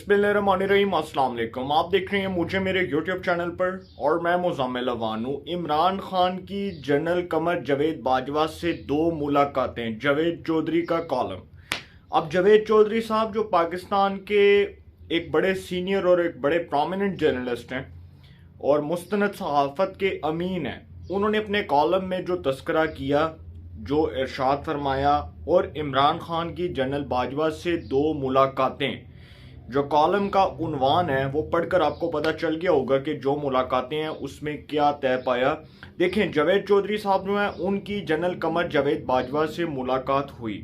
बिस्मिल्लाहिर्रहमानिर्रहीम। अस्सलाम वालेकुम। आप देख रहे हैं मुझे मेरे यूट्यूब चैनल पर और मैं मुज़म्मिल अवान हूँ। इमरान खान की जनरल कमर जावेद बाजवा से दो मुलाकातें, जावेद चौधरी का कॉलम। अब जावेद चौधरी साहब जो पाकिस्तान के एक बड़े सीनियर और एक बड़े प्रोमिनेंट जर्नलिस्ट हैं और मुस्तनद सहाफ़त के अमीन हैं, उन्होंने अपने कॉलम में जो तस्करा किया, जो इरशाद फरमाया और इमरान खान की जनरल बाजवा से दो मुलाकातें, जो कॉलम का उन्वान है वो पढ़कर आपको पता चल गया होगा कि जो मुलाकातें हैं उसमें क्या तय पाया। देखें, जावेद चौधरी साहब जो हैं उनकी जनरल कमर जावेद बाजवा से मुलाकात हुई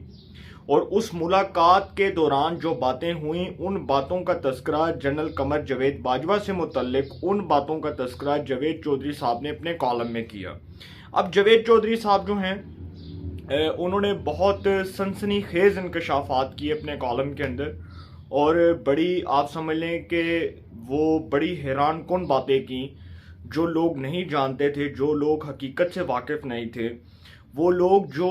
और उस मुलाकात के दौरान जो बातें हुई उन बातों का तस्करा जनरल कमर जावेद बाजवा से मुतल्लिक उन बातों का तस्करा जावेद चौधरी साहब ने अपने कॉलम में किया। अब जावेद चौधरी साहब जो हैं उन्होंने बहुत सनसनीखेज इंकशाफात किए अपने कॉलम के अंदर और बड़ी, आप समझ लें कि वो बड़ी हैरान कुन बातें की जो लोग नहीं जानते थे, जो लोग हकीकत से वाकिफ़ नहीं थे, वो लोग जो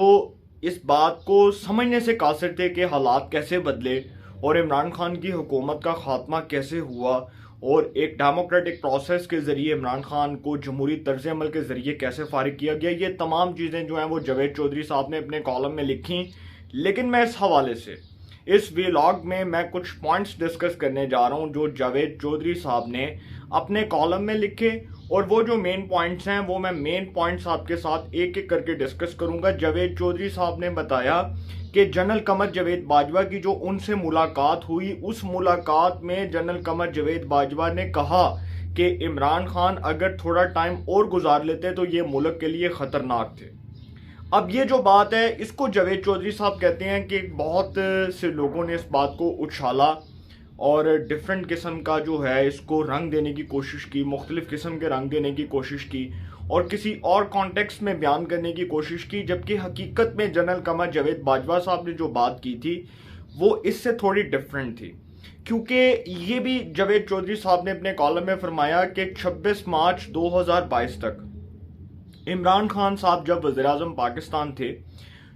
इस बात को समझने से कासिर थे कि हालात कैसे बदले और इमरान खान की हुकूमत का खात्मा कैसे हुआ और एक डेमोक्रेटिक प्रोसेस के ज़रिए इमरान खान को जमहूरी तर्ज अमल के ज़रिए कैसे फारिग किया गया। ये तमाम चीज़ें जो हैं वो जावेद चौधरी साहब ने अपने कॉलम में लिखी। लेकिन मैं इस हवाले से इस व्लॉग में मैं कुछ पॉइंट्स डिस्कस करने जा रहा हूं जो जावेद चौधरी साहब ने अपने कॉलम में लिखे और वो जो मेन पॉइंट्स हैं वो मैं मेन पॉइंट्स आपके साथ एक एक करके डिस्कस करूंगा। जावेद चौधरी साहब ने बताया कि जनरल कमर जावेद बाजवा की जो उनसे मुलाकात हुई, उस मुलाकात में जनरल कमर जावेद बाजवा ने कहा कि इमरान खान अगर थोड़ा टाइम और गुजार लेते तो ये मुल्क के लिए ख़तरनाक थे। अब ये जो बात है इसको जावेद चौधरी साहब कहते हैं कि बहुत से लोगों ने इस बात को उछाला और डिफरेंट किस्म का जो है इसको रंग देने की कोशिश की, मुख्तलिफ किस्म के रंग देने की कोशिश की और किसी और कॉन्टेक्स्ट में बयान करने की कोशिश की, जबकि हकीकत में जनरल कमर जावेद बाजवा साहब ने जो बात की थी वो इससे थोड़ी डिफरेंट थी। क्योंकि ये भी जावेद चौधरी साहब ने अपने कॉलम में फरमाया कि 26 मार्च 2022 तक इमरान खान साहब जब वज़ीर-ए-आज़म पाकिस्तान थे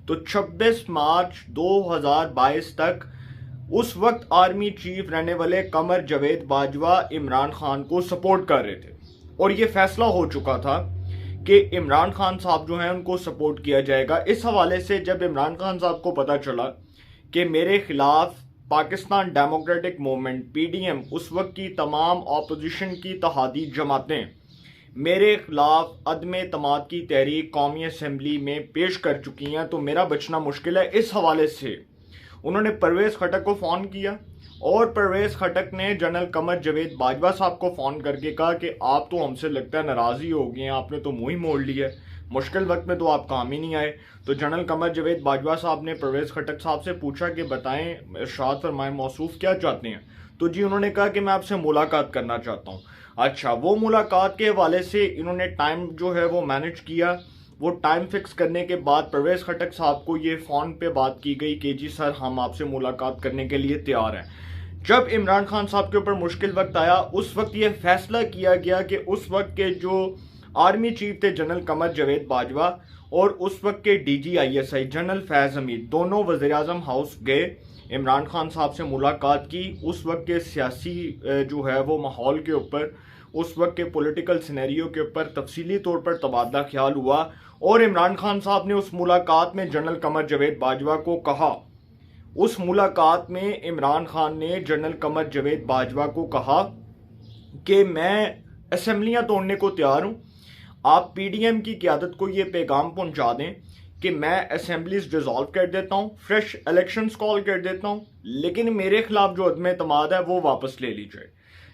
तो 26 मार्च 2022 तक उस वक्त आर्मी चीफ रहने वाले कमर जावेद बाजवा इमरान खान को सपोर्ट कर रहे थे और ये फैसला हो चुका था कि इमरान खान साहब जो हैं उनको सपोर्ट किया जाएगा। इस हवाले से जब इमरान खान साहब को पता चला कि मेरे खिलाफ पाकिस्तान डेमोक्रेटिक मूवमेंट PDM, उस वक्त की तमाम अपोजिशन की इत्तेहादी जमातें मेरे खिलाफ अदम तमाद की तहरीक कौमी असम्बली में पेश कर चुकी हैं तो मेरा बचना मुश्किल है। इस हवाले से उन्होंने परवेज़ खटक को फ़ोन किया और परवेज़ खटक ने जनरल कमर जावेद बाजवा साहब को फ़ोन करके कहा कि आप तो हमसे लगता है नाराज़ी हो गए हैं, आपने तो मुँह ही मोड़ लिया, मुश्किल वक्त में तो आप काम ही नहीं आए। तो जनरल कमर जावेद बाजवा साहब ने परवेज़ खटक साहब से पूछा कि बताएं, इरशाद फरमाएं, मौसूफ क्या चाहते हैं। तो जी उन्होंने कहा कि मैं आपसे मुलाकात करना चाहता हूँ। अच्छा, वो मुलाकात के हवाले से इन्होंने टाइम जो है वो मैनेज किया। वो टाइम फिक्स करने के बाद परवेज़ खटक साहब को ये फ़ोन पे बात की गई कि जी सर, हम आपसे मुलाकात करने के लिए तैयार हैं। जब इमरान खान साहब के ऊपर मुश्किल वक्त आया उस वक्त ये फैसला किया गया कि उस वक्त के जो आर्मी चीफ थे जनरल कमर जावेद बाजवा और उस वक्त के DG/ISI जनरल फैज़ हमीद दोनों वज़ीर-ए-आज़म हाउस गए, इमरान खान साहब से मुलाकात की। उस वक्त के सियासी जो है वो माहौल के ऊपर, उस वक्त के पॉलिटिकल सिनेरियो के ऊपर तफसीली तौर पर तबादला ख्याल हुआ और इमरान खान साहब ने उस मुलाकात में जनरल कमर जावेद बाजवा को कहा, उस मुलाकात में इमरान खान ने जनरल कमर जावेद बाजवा को कहा कि मैं असम्बलियाँ तोड़ने को तैयार हूँ, आप PDM की क़यादत को ये पैगाम पहुँचा दें कि मैं असम्बलीज डिज़ोल्व कर देता हूँ, फ्रेश इलेक्शंस कॉल कर देता हूँ, लेकिन मेरे खिलाफ जो अदम एतमाद है वो वापस ले ली जाए।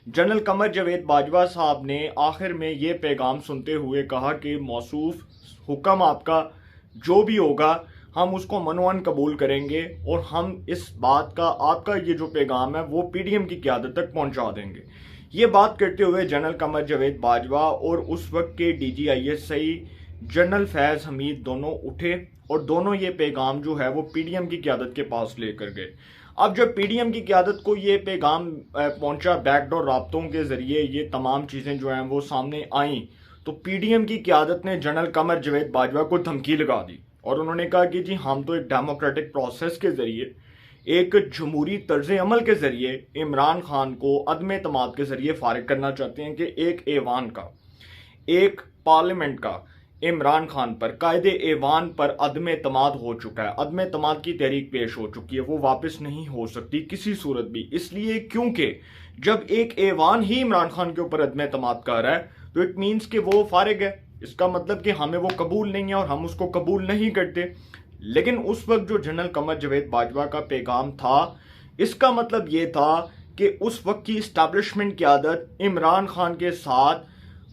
जनरल कमर जावेद बाजवा साहब ने आखिर में ये पैगाम सुनते हुए कहा कि मौसूफ, हुक्म आपका जो भी होगा हम उसको मनोअन कबूल करेंगे और हम इस बात का, आपका ये जो पैगाम है वो PDM की क़यादत तक पहुंचा देंगे। ये बात करते हुए जनरल कमर जावेद बाजवा और उस वक्त के DG/ISI जनरल फैज़ हमीद दोनों उठे और दोनों ये पैगाम जो है वो PDM की क़यादत के पास लेकर गए। अब जब PDM की क़यादत को ये पैगाम पहुंचा बैकडोर राब्तों के ज़रिए, ये तमाम चीज़ें जो हैं वो सामने आईं, तो PDM की क़यादत ने जनरल कमर जावेद बाजवा को धमकी लगा दी और उन्होंने कहा कि जी हम तो एक डेमोक्रेटिक प्रोसेस के ज़रिए एक जमहूरी तर्ज अमल के जरिए इमरान खान को अदम एतमाद के जरिए फारिग करना चाहते हैं कि एक ऐवान का, एक पार्लियामेंट का इमरान खान पर, कायदे ऐवान पर अदम एतमाद हो चुका है, अदम एतमाद की तहरीक पेश हो चुकी है, वो वापस नहीं हो सकती किसी सूरत भी। इसलिए क्योंकि जब एक ऐवान ही इमरान खान के ऊपर अदम एतमाद कर रहा है तो इट मीन्स कि वो फारिग है। इसका मतलब कि हमें वो कबूल नहीं है और हम उसको कबूल नहीं करते। लेकिन उस वक्त जो जनरल कमर जवेद बाजवा का पैगाम था, इसका मतलब ये था कि उस वक्त की इस्टेब्लिशमेंट की आदत इमरान खान के साथ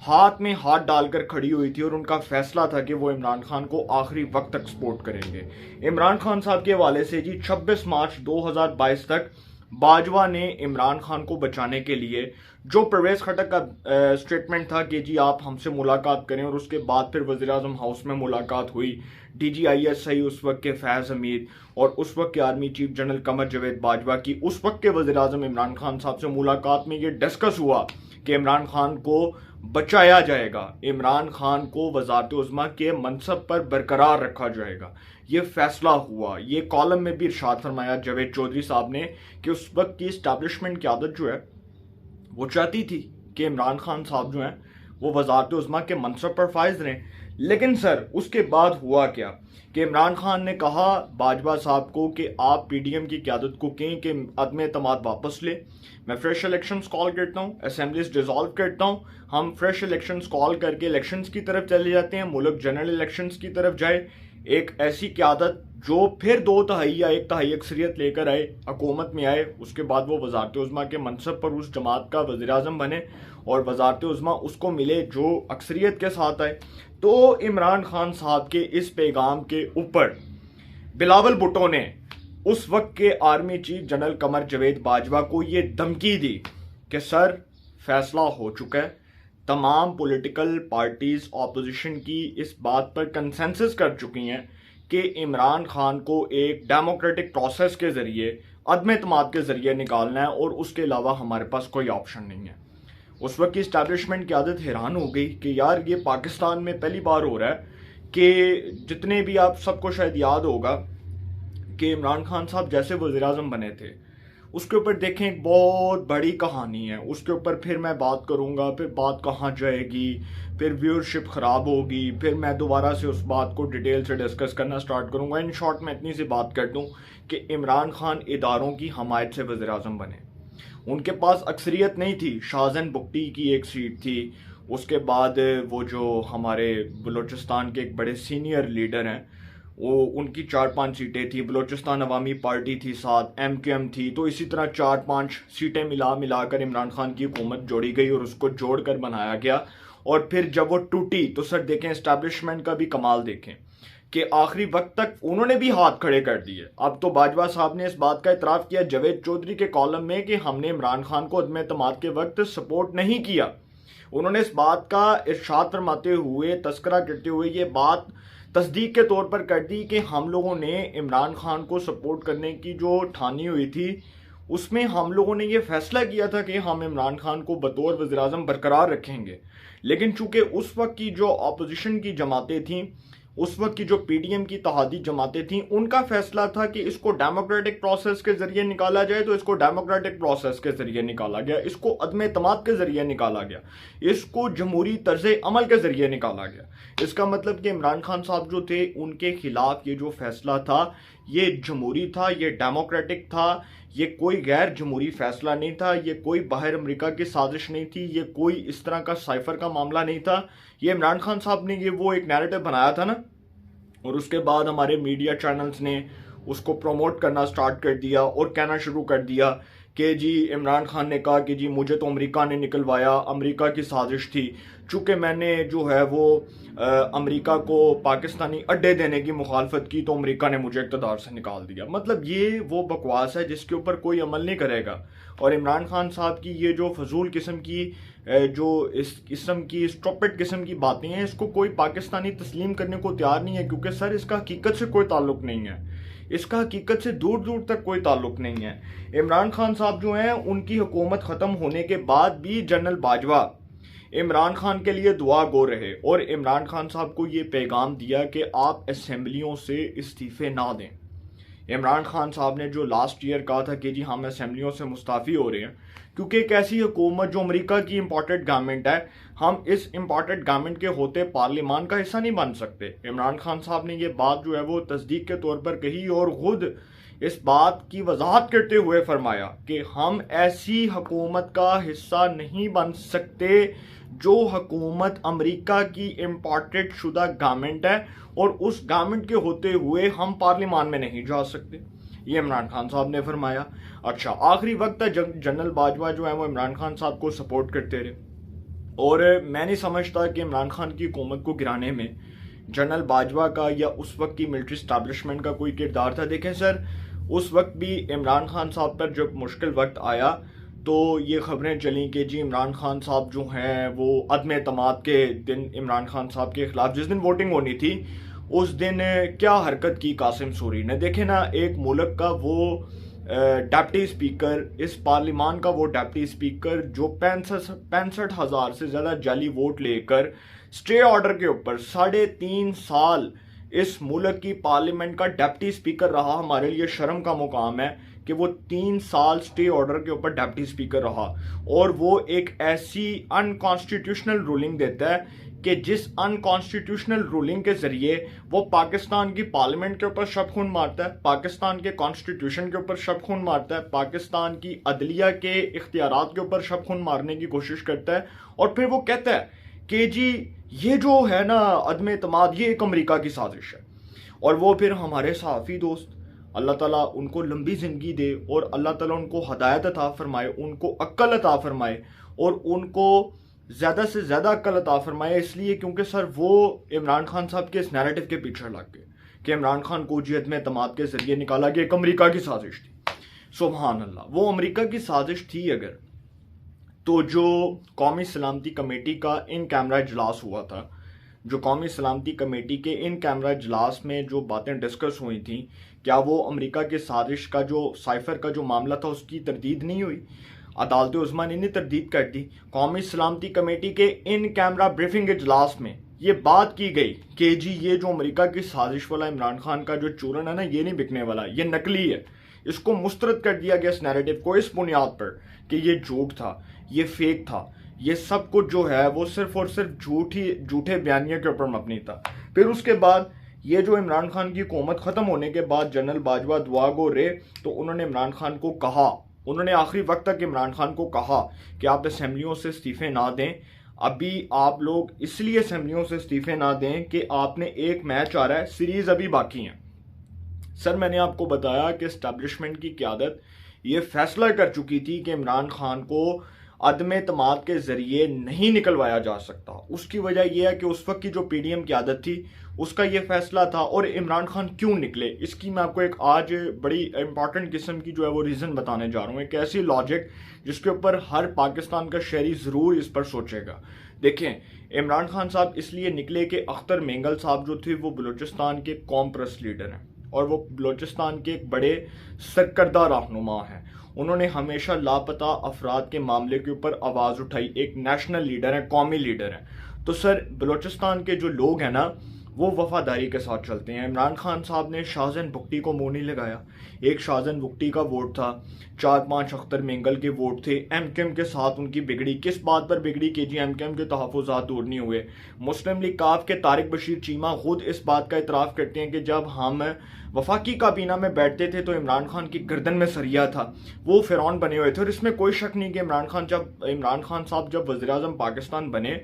हाथ में हाथ डालकर खड़ी हुई थी और उनका फैसला था कि वो इमरान खान को आखिरी वक्त तक सपोर्ट करेंगे। इमरान खान साहब के हवाले से जी 26 मार्च 2022 तक बाजवा ने इमरान खान को बचाने के लिए जो परवेज खटक का स्टेटमेंट था कि जी आप हमसे मुलाकात करें, और उसके बाद फिर वज़ीर आज़म हाउस में मुलाकात हुई। DGISI उस वक्त के फैज़ हमीद और उस वक्त के आर्मी चीफ जनरल कमर जवेद बाजवा की उस वक्त के वज़ीर आज़म इमरान खान साहब से मुलाकात में ये डिस्कस हुआ कि इमरान खान को बचाया जाएगा, इमरान खान को वज़ारत उज़्मा के मनसब पर बरकरार रखा जाएगा। ये फैसला हुआ। ये कॉलम में भी इरशाद फरमाया जावेद चौधरी साहब ने कि उस वक्त की इस्टेब्लिशमेंट की आदत जो है वो चाहती थी कि इमरान खान साहब जो हैं वो वज़ारत उज़्मा के मनसब पर फाइज रहें। लेकिन सर उसके बाद हुआ क्या कि इमरान खान ने कहा बाजवा साहब को कि आप PDM की क़यादत को कहें कि अदम एतमाद वापस ले, मैं फ्रेश इलेक्शंस कॉल करता हूँ, असेंबलीज डिसॉल्व करता हूँ, हम फ्रेश इलेक्शंस कॉल करके इलेक्शंस की तरफ चले जाते हैं, मुल्क जनरल इलेक्शंस की तरफ जाए। एक ऐसी क़यादत जो फिर 2 तिहाई या 1 तिहाई अक्सरियत लेकर आए, हुकूमत में आए, उसके बाद वो वज़ारत उज़्मा के मनसब पर उस जमात का वज़ीर आज़म बने और वज़ारत उज़्मा उसको मिले जो अक्सरियत के साथ आए। तो इमरान खान साहब के इस पैगाम के ऊपर बिलावल भुट्टो ने उस वक्त के आर्मी चीफ जनरल कमर जवेद बाजवा को ये धमकी दी कि सर फैसला हो चुका है, तमाम पॉलिटिकल पार्टीज ऑपोजिशन की इस बात पर कंसेंसस कर चुकी हैं कि इमरान खान को एक डेमोक्रेटिक प्रोसेस के ज़रिए अदम एतमाद के ज़रिए निकालना है और उसके अलावा हमारे पास कोई ऑप्शन नहीं है। उस वक्त की इस्टेब्लिशमेंट की आदत हैरान हो गई कि यार ये पाकिस्तान में पहली बार हो रहा है कि जितने भी, आप सबको शायद याद होगा कि इमरान खान साहब जैसे वज़ीर आज़म बने थे उसके ऊपर देखें एक बहुत बड़ी कहानी है, उसके ऊपर फिर मैं बात करूंगा, फिर बात कहाँ जाएगी, फिर व्यूअरशिप ख़राब होगी, फिर मैं दोबारा से उस बात को डिटेल से डिस्कस करना स्टार्ट करूंगा। इन शॉर्ट में इतनी सी बात कर दूं कि इमरान खान इदारों की हमायत से वज़ीर आज़म बने, उनके पास अक्सरियत नहीं थी, शाहजन बुगटी की एक सीट थी, उसके बाद वो जो हमारे बलूचिस्तान के एक बड़े सीनियर लीडर हैं वो उनकी 4-5 सीटें थी, बलूचिस्तान अवामी पार्टी थी, साथ MQM थी, तो इसी तरह 4-5 सीटें मिलाकर इमरान खान की हुकूमत जोड़ी गई और उसको जोड़कर बनाया गया। और फिर जब वो टूटी तो सर देखें इस्टेब्लिशमेंट का भी कमाल देखें कि आखिरी वक्त तक उन्होंने भी हाथ खड़े कर दिए। अब तो बाजवा साहब ने इस बात का इतराफ़ किया जावेद चौधरी के कॉलम में कि हमने इमरान खान को अदम एतमाद के वक्त सपोर्ट नहीं किया। उन्होंने इस बात का इरशाद फरमाते हुए, तस्करा करते हुए ये बात तस्दीक के तौर पर कर दी कि हम लोगों ने इमरान खान को सपोर्ट करने की जो ठानी हुई थी उसमें हम लोगों ने ये फैसला किया था कि हम इमरान खान को बतौर वज़ीर आज़म बरकरार रखेंगे। लेकिन चूंकि उस वक्त की जो अपोजिशन की जमातें थीं, उस वक्त की जो PDM की तहादी जमातें थीं, उनका फैसला था कि इसको डेमोक्रेटिक प्रोसेस के जरिए निकाला जाए, तो इसको डेमोक्रेटिक प्रोसेस के जरिए निकाला गया, इसको अदम एतमाद के जरिए निकाला गया, इसको जमहूरी तर्ज अमल के जरिए निकाला गया। इसका मतलब कि इमरान खान साहब जो थे उनके खिलाफ ये जो फैसला था ये जमहूरी था, ये डेमोक्रेटिक था, ये कोई गैर जमहूरी फैसला नहीं था, ये कोई बाहर अमेरिका की साजिश नहीं थी, ये कोई इस तरह का साइफर का मामला नहीं था। ये इमरान खान साहब ने ये वो एक नैरेटिव बनाया था ना, और उसके बाद हमारे मीडिया चैनल्स ने उसको प्रमोट करना स्टार्ट कर दिया और कहना शुरू कर दिया कि जी इमरान खान ने कहा कि जी मुझे तो अमेरिका ने निकलवाया, अमेरिका की साजिश थी, चूँकि मैंने जो है वो अमेरिका को पाकिस्तानी अड्डे देने की मुखालफत की तो अमेरिका ने मुझे इक़्तिदार से निकाल दिया। मतलब ये वो बकवास है जिसके ऊपर कोई अमल नहीं करेगा। और इमरान खान साहब की ये जो फजूल किस्म की जो इस किस्म की स्टॉपिड किस्म की बातें हैं, इसको कोई पाकिस्तानी तस्लीम करने को तैयार नहीं है, क्योंकि सर इसका हकीकत से कोई ताल्लुक नहीं है, इसका हकीकत से दूर दूर तक कोई ताल्लुक नहीं है। इमरान खान साहब जो हैं उनकी हुकूमत ख़त्म होने के बाद भी जनरल बाजवा इमरान खान के लिए दुआ गो रहे और इमरान खान साहब को ये पैगाम दिया कि आप असेंबलियों से इस्तीफ़े ना दें। इमरान खान साहब ने जो लास्ट ईयर कहा था कि जी हम असेंबलियों से मुस्ताफ़ी हो रहे हैं क्योंकि एक ऐसी हुकूमत जो अमेरिका की इम्पोर्टेड गवर्नमेंट है, हम इस इम्पोर्टेड गवर्नमेंट के होते पार्लियामान का हिस्सा नहीं बन सकते। इमरान खान साहब ने ये बात जो है वो तस्दीक के तौर पर कही और खुद इस बात की वजाहत करते हुए फरमाया कि हम ऐसी हुकूमत का हिस्सा नहीं बन सकते जो हुकूमत अमेरिका की इम्पोर्टेड शुदा गवर्नमेंट है और उस गवर्नमेंट के होते हुए हम पार्लियामान में नहीं जा सकते। ये इमरान खान साहब ने फरमाया। अच्छा, आखिरी वक्त तक जनरल बाजवा जो है वो इमरान खान साहब को सपोर्ट करते रहे और मैं नहीं समझता कि इमरान खान की हुकूमत को गिराने में जनरल बाजवा का या उस वक्त की मिलिट्री स्टैब्लिशमेंट का कोई किरदार था। देखें सर, उस वक्त भी इमरान खान साहब पर जब मुश्किल वक्त आया तो ये खबरें चली कि जी इमरान खान साहब जो हैं वो अदम एतमाद के दिन इमरान खान साहब के खिलाफ जिस दिन वोटिंग होनी थी उस दिन क्या हरकत की कासिम सूरी ने। देखे ना, एक मुल्क का वो डिप्टी स्पीकर, इस पार्लियामान का वो डिप्टी स्पीकर जो 65,000 से ज़्यादा जाली वोट लेकर स्टे ऑर्डर के ऊपर 3.5 साल इस मुल्क की पार्लियामेंट का डिप्टी स्पीकर रहा। हमारे लिए शर्म का मुकाम है कि वो 3 साल स्टे ऑर्डर के ऊपर डिप्टी स्पीकर रहा और वो एक ऐसी अनकॉन्स्टिट्यूशनल रूलिंग देता है कि जिस अनकॉन्स्टिट्यूशनल रूलिंग के जरिए वो पाकिस्तान की पार्लियामेंट के ऊपर शब खून मारता है, पाकिस्तान के कॉन्स्टिट्यूशन के ऊपर शब खून मारता है, पाकिस्तान की अदलिया के इख्तियारात के ऊपर शब खून मारने की कोशिश करता है और फिर वो कहता है कि जी ये जो है ना अदम एतमाद, ये एक अमेरिका की साजिश है। और वो फिर हमारे सहाफ़ी दोस्त, अल्लाह ताला उनको लंबी ज़िंदगी दे और अल्लाह ताला उनको हदायत अता फरमाए, उनको अक्ल अता फरमाए और उनको ज़्यादा से ज़्यादा अक्ल अता फरमाए, इसलिए क्योंकि सर वो इमरान खान साहब के इस नैरेटिव के पीछे लग गए कि इमरान खान को जी अदम एतमाद के ज़रिए निकाला कि एक अमेरिका की साजिश थी। सुभान अल्लाह, वो अमेरिका की साजिश थी अगर, तो जो कौमी सलामती कमेटी का इन कैमरा इजलास हुआ था, जो कौमी सलामती कमेटी के इन कैमरा इजलास में जो बातें डिस्कस हुई थी, क्या वो अमेरिका के साजिश का जो साइफर का जो मामला था उसकी तरदीद नहीं हुई? अदालत उज़्मा ने नहीं तरदीद कर दी। कौमी सलामती कमेटी के इन कैमरा ब्रीफिंग इजलास में ये बात की गई कि जी ये जो अमेरिका की साजिश वाला इमरान खान का जो चूरन है ना, ये नहीं बिकने वाला, ये नकली है। इसको मुस्तरद कर दिया गया इस नैरेटिव को इस बुनियाद पर कि ये झूठ था, ये फेक था, ये सब कुछ जो है वो सिर्फ और सिर्फ झूठे बयानिए के ऊपर मबनी था। फिर उसके बाद ये जो इमरान खान की हुकूमत ख़त्म होने के बाद जनरल बाजवा दुआ गो रहे तो उन्होंने इमरान खान को कहा, उन्होंने आखिरी वक्त तक इमरान खान को कहा कि आप असेंबलियों से इस्तीफ़े ना दें, अभी आप लोग इसलिए असेंबलियों से इस्तीफ़े ना दें कि आपने एक मैच आ रहा है, सीरीज़ अभी बाकी हैं। सर मैंने आपको बताया कि इस्टेब्लिशमेंट की क़यादत ये फैसला कर चुकी थी कि इमरान खान को अदम एतमाद के ज़रिए नहीं निकलवाया जा सकता। उसकी वजह यह है कि उस वक्त की जो PDM की आदत थी उसका ये फैसला था। और इमरान खान क्यों निकले, इसकी मैं आपको एक आज बड़ी इंपॉर्टेंट किस्म की जो है वो रीज़न बताने जा रहा हूँ, एक ऐसी लॉजिक जिसके ऊपर हर पाकिस्तान का शहरी ज़रूर इस पर सोचेगा। देखें, इमरान खान साहब इसलिए निकले कि अख्तर मेंगल साहब जो थे वो बलूचिस्तान के कौम परस्त लीडर हैं और वो बलूचिस्तान के एक बड़े सरकर्दा रहनुमा हैं। उन्होंने हमेशा लापता अफराद के मामले के ऊपर आवाज़ उठाई, एक नेशनल लीडर हैं, कौमी लीडर हैं। तो सर बलूचिस्तान के जो लोग हैं ना वो वफादारी के साथ चलते हैं। इमरान खान साहब ने शाहजहान बुगटी को मुंह नहीं लगाया। एक शाहजहान बुगटी का वोट था, 4-5 अख्तर मेंगल के वोट थे। MKM के साथ उनकी बिगड़ी, किस बात पर बिगड़ी कि जी MKM के तहफ़्फ़ुज़ात दूर नहीं हुए। मुस्लिम लीग काफ के तारिक बशीर चीमा खुद इस बात का इतराफ़ करते हैं कि जब हम वफाकी काबीना में बैठते थे तो इमरान खान की गर्दन में सरिया था, वो फ़िरौन बने हुए थे। और इसमें कोई शक नहीं कि इमरान खान साहब जब वज़ीर-ए-आज़म पाकिस्तान बने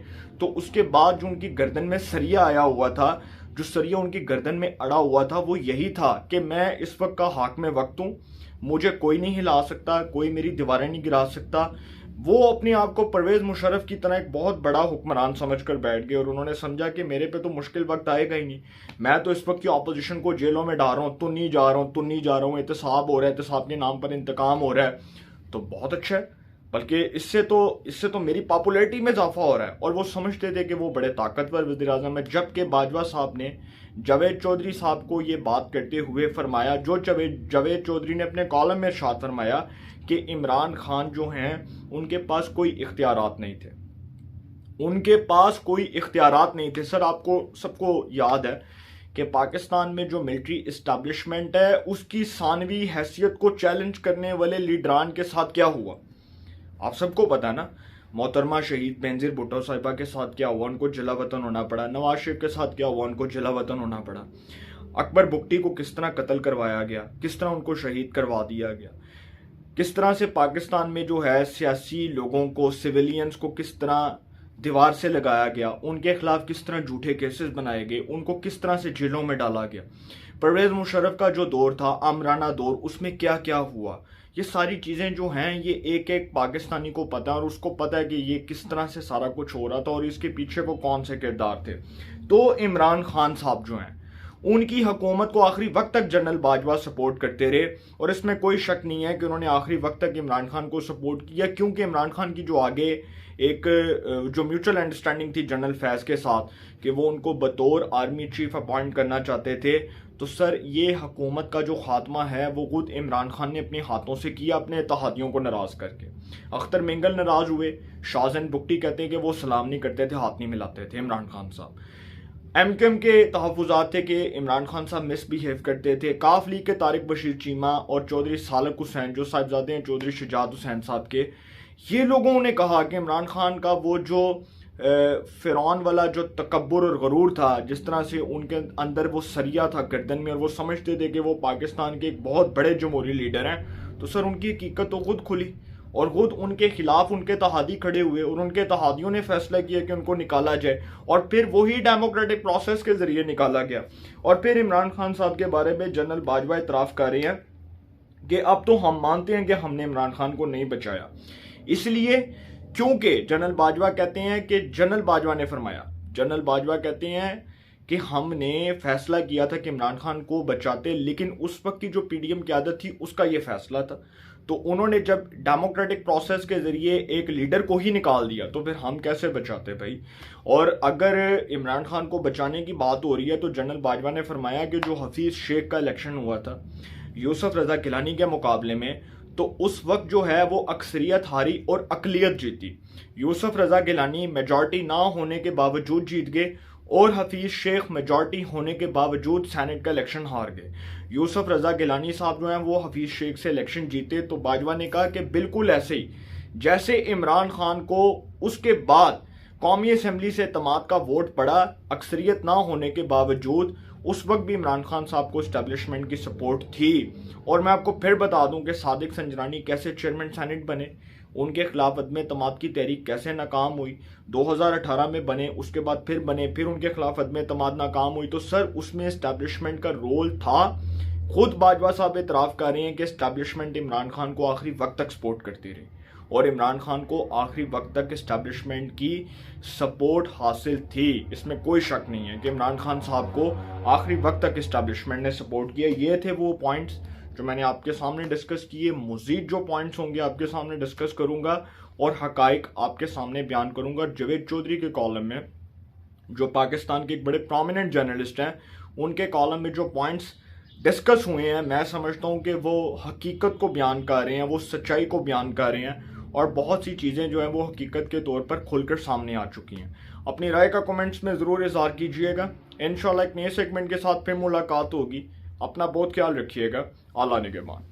तो उसके बाद जो उनकी गर्दन में सरिया आया हुआ था, जो सरिया उनकी गर्दन में अड़ा हुआ था, वो यही था कि मैं इस वक्त का हाकिम वक्त हूँ, मुझे कोई नहीं हिला सकता, कोई मेरी दीवारें नहीं गिरा सकता। वो अपने आप को परवेज़ मुशर्रफ की तरह एक बहुत बड़ा हुक्मरान समझकर बैठ गए और उन्होंने समझा कि मेरे पे तो मुश्किल वक्त आएगा ही नहीं, मैं तो इस वक्त की अपोजिशन को जेलों में डाल रहा हूँ, तुम नहीं जा रहा हूँ, एहतसाब हो रहा है, एहतसाब के नाम पर इंतकाम हो रहा है, तो बहुत अच्छा है, बल्कि इससे तो मेरी पॉपुलैरिटी में इजाफा हो रहा है। और वो समझते थे कि वो बड़े ताकतवर वज़ीर-ए-आज़म है। जबकि बाजवा साहब ने जावेद चौधरी साहब को ये बात करते हुए फरमाया, जो जावेद चौधरी ने अपने कॉलम में इरशाद फरमाया कि इमरान खान जो हैं उनके पास कोई इख्तियारात नहीं थे, उनके पास कोई इख्तियारात नहीं थे। सर आपको सबको याद है कि पाकिस्तान में जो मिलिट्री इस्टेब्लिशमेंट है उसकी सानवी हैसियत को चैलेंज करने वाले लीडरान के साथ क्या हुआ। आप सबको पता ना, मोहतरमा शहीद बेनजीर भुट्टो साहिबा के साथ क्या हुआ, उनको जिला वतन होना पड़ा। नवाज शरीफ के साथ क्या हुआ, उनको जिला वतन होना पड़ा। अकबर बुगटी को किस तरह कत्ल करवाया गया, किस तरह उनको शहीद करवा दिया गया, किस तरह से पाकिस्तान में जो है सियासी लोगों को, सिविलियंस को किस तरह दीवार से लगाया गया, उनके खिलाफ किस तरह झूठे केसेस बनाए गए, उनको किस तरह से जेलों में डाला गया। परवेज मुशर्रफ का जो दौर था, आमराना दौर, उसमें क्या क्या हुआ, ये सारी चीज़ें जो हैं ये एक एक पाकिस्तानी को पता है और उसको पता है कि ये किस तरह से सारा कुछ हो रहा था और इसके पीछे वो कौन से किरदार थे। तो इमरान खान साहब जो हैं उनकी हुकूमत को आखिरी वक्त तक जनरल बाजवा सपोर्ट करते रहे और इसमें कोई शक नहीं है कि उन्होंने आखिरी वक्त तक इमरान खान को सपोर्ट किया, क्योंकि इमरान खान की जो आगे एक जो म्यूचुअल अंडरस्टैंडिंग थी जनरल फैज़ के साथ कि वो उनको बतौर आर्मी चीफ अपॉइंट करना चाहते थे। तो सर ये हुकूमत का जो खात्मा है वो खुद इमरान खान ने अपने हाथों से किया, अपने इत्तेहादियों को नाराज करके। अख्तर मिंगल नाराज हुए, शाहजहान बुगटी कहते हैं कि वो सलाम नहीं करते थे, हाथ नहीं मिलाते थे इमरान खान साहब। एमकेएम के तहफ़्फ़ुज़ात थे कि इमरान खान साहब मिसबिहेव करते थे। काफ लीग के तारिक बशीर चीमा और चौधरी सालक हुसैन जो साहिबजादे हैं चौधरी शुजात हुसैन साहब के, ये लोगों ने कहा कि इमरान खान का वो जो फ़िरौन वाला जो तकब्बुर और गरूर था, जिस तरह से उनके अंदर वो सरिया था गर्दन में और वो समझते थे कि वो पाकिस्तान के एक बहुत बड़े जमहूरी लीडर हैं, तो सर उनकी हकीकत तो खुद खुली और खुद उनके खिलाफ उनके तहादी खड़े हुए और उनके तहादियों ने फैसला किया कि उनको निकाला जाए और फिर वही डेमोक्रेटिक प्रोसेस के जरिए निकाला गया। और फिर इमरान खान साहब के बारे में जनरल बाजवा इतराफ़ कर रहे हैं कि अब तो हम मानते हैं कि हमने इमरान खान को नहीं बचाया, इसलिए क्योंकि जनरल बाजवा कहते हैं कि जनरल बाजवा ने फरमाया, जनरल बाजवा कहते हैं कि हमने फैसला किया था कि इमरान खान को बचाते, लेकिन उस वक्त की जो पीडीएम क़यादत थी उसका ये फैसला था। तो उन्होंने जब डेमोक्रेटिक प्रोसेस के ज़रिए एक लीडर को ही निकाल दिया तो फिर हम कैसे बचाते भाई। और अगर इमरान खान को बचाने की बात हो रही है तो जनरल बाजवा ने फरमाया कि जो हफीज़ शेख का इलेक्शन हुआ था यूसुफ रज़ा गिलानी के मुकाबले में, तो उस वक्त जो है वो अक्सरियत हारी और अकलियत जीती। यूसुफ रज़ा गिलानी मेजॉरिटी ना होने के बावजूद जीत गए और हफीज़ शेख मेजॉरिटी होने के बावजूद सेनेट का इलेक्शन हार गए। यूसुफ रज़ा गिलानी साहब जो हैं वो हफीज़ शेख से इलेक्शन जीते। तो बाजवा ने कहा कि बिल्कुल ऐसे ही जैसे इमरान खान को उसके बाद कौमी असम्बली से एतमाद का वोट पड़ा अक्सरियत ना होने के बावजूद, उस वक्त भी इमरान खान साहब को इस्टेब्लिशमेंट की सपोर्ट थी। और मैं आपको फिर बता दूं कि सादिक संजरानी कैसे चेयरमैन सेनेट बने, उनके खिलाफ अदम एतमाद की तहरीक कैसे नाकाम हुई, 2018 में बने, उसके बाद फिर बने, फिर उनके खिलाफ अदम एतमाद नाकाम हुई। तो सर उसमें इस्टेब्लिशमेंट का रोल था। खुद बाजवा साहब इतराफ़ कर रहे हैं कि इस्टेब्लिशमेंट इमरान खान को आखिरी वक्त तक सपोर्ट करती रही और इमरान खान को आखिरी वक्त तक इस्टेब्लिशमेंट की सपोर्ट हासिल थी। इसमें कोई शक नहीं है कि इमरान खान साहब को आखिरी वक्त तक इस्टेब्लिशमेंट ने सपोर्ट किया। ये थे वो पॉइंट्स जो मैंने आपके सामने डिस्कस किए। मज़ीद जो पॉइंट्स होंगे आपके सामने डिस्कस करूंगा और हकाइक आपके सामने बयान करूंगा। जावेद चौधरी के कॉलम में, जो पाकिस्तान के एक बड़े प्रोमिनेंट जर्नलिस्ट हैं, उनके कॉलम में जो पॉइंट्स डिस्कस हुए हैं, मैं समझता हूं कि वो हकीकत को बयान कर रहे हैं, वो सच्चाई को बयान कर रहे हैं और बहुत सी चीज़ें जो हैं वो हकीकत के तौर पर खुलकर सामने आ चुकी हैं। अपनी राय का कमेंट्स में ज़रूर इज़हार कीजिएगा। इंशाल्लाह एक नए सेगमेंट के साथ फिर मुलाकात होगी। अपना बहुत ख्याल रखिएगा। अल्लाह निगहबान।